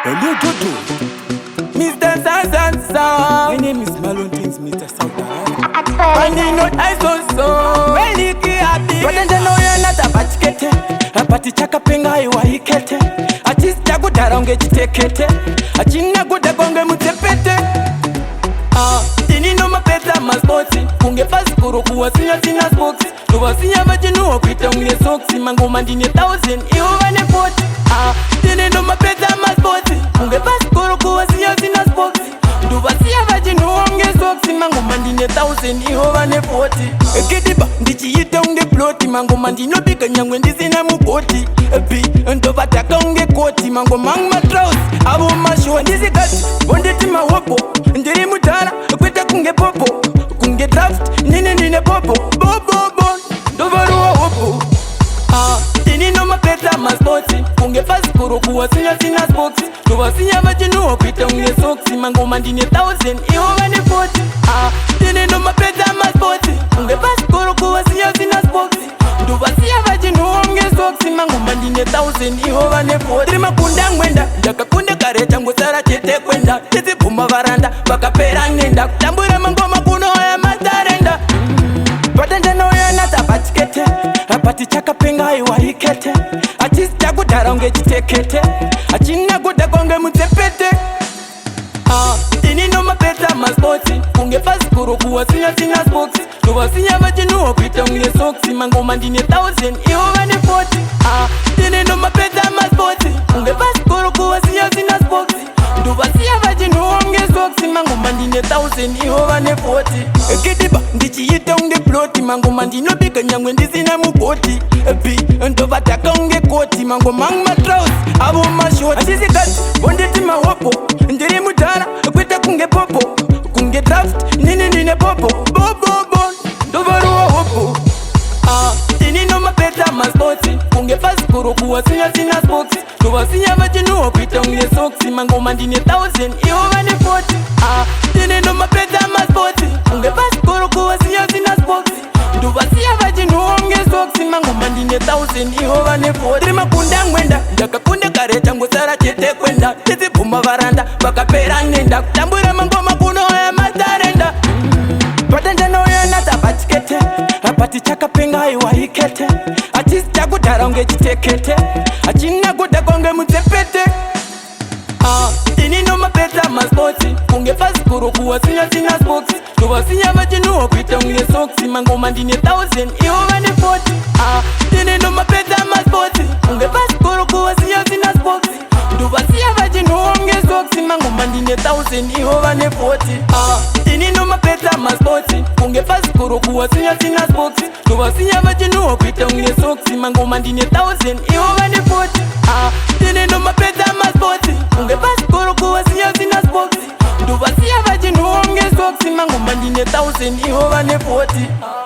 Hello, Dodo. Mr. Sansa. My name is Malone Things, Mr. Sansa. I need not I so. Really happy. But then no you're not a batikete. A patichaka penga iwa hikete. A chista guda ronge chitekete. A china guda gonge mutepete. Tini no mapeta maspoti. Kunge fast kuro kuwa sina spokes. Kuwa sinya vajinu opita unge soksi. Mango mandine 1000 iwa wane 40. Tini no mapeta maspoti. Kunge fast kuro kuwa sina spokes. Kuwa sinya vajinu unge soksi. Mango mandine 1000 iwa wane 40. Ekediba ndichi yita unge ploti. Mango mandino bika nyangwe ndizina mukoti. Epi ndova taka unge koti. Mango mang matraus abo masho ndizi gati. Bondeti mawopo ndiri mutara kweta kunge popo. Kunge draft nine popo. Bobo ndovaruwa hopo. Tini no mapeta maspoti. Kunge fast kuro kuwa sina spokes. Kuwa sinya vajinu opita unge soksi. Mango mandine 1000 iwa wane 40. Tini no mapeta maspoti. Kunge fast kuro kuwa sina spokes. Kuwa sinya vajinu unge soksi. Mango mandine 1000 iwa wane 40. Trima kunda ngwenda ndaka kunde kareta ngusara chete kwenda. Tizi puma varanda wakapera nenda. Tambura mangoma kuno ya matarenda. Patenda no ya nata batikete. Apati chaka penga iwa hikete. Achista gudara unge chitekete. Achina guda gonge mutepete. Tini no mapeta maspoti. Kunge fast kuro kuwa sina spokes. Kuwa sinya vajinu opita unge soksi. Mango mandine 1000 iwa wane 40. Tini no mapeta maspoti. Kunge fast kuro kuwa sina spokes. Kuwa sinya vajinu unge soksi. Mango mandine 1000 iwa wane 40. Ekediba ndichi yita unge ploti. Mango mandino bika nyangwe ndizina mukoti. Epi ndova taka unge koti. Mango mang matraus abo mashoti. Achizi gati bondeti mawopo. Ndiri mutara kweta kunge popo. Kunge draft nine popo. Bobo ndovaruwa hopo. Tini no mapeta maspoti. Kunge fast kuro kuwa sina spokes. Kuwa sinya vajinu opita unge soksi. Mango mandine 1000 iwa wane 40. Tini no mapeta maspoti. Kunge fast kuro kuwa sina spokes. Kuwa sinya vajinu unge soksi. Mango mandine 1000 iwa wane 40. Trima kunda ngwenda ndaka kunde kareta ngusara chete kwenda. Tizi puma varanda wakapera nenda. Tambura mangoma kuno ya matarenda. Patenda no ya nata batikete. Apati chaka penga iwa hikete. Achista gudara unge chitekete. Achina guda gonge mutepete. Tini no mapeta maspoti. Kunge fast kuro kuwa sina spokes. Kuwa sinya vajinu opita unge soksi. Mango mandine 1000 iwa wane 40. Tini no mapeta maspoti. Kunge fast kuro kuwa sina spokes. Kuwa sinya vajinu unge soksi. Mango mandine 1000 iwa wane 40. Tini no mapeta maspoti. Kunge fast kuro kuwa sina spokes. Kuwa sinya vajinu opita unge soksi. Mango mandine 1000 iwa wane 40. Tini no mapeta maspoti. Kunge fast kuro kuwa sina spokes. Kuwa sinya vajinu unge soksi. Mango mandine 1000 iwa wane 40.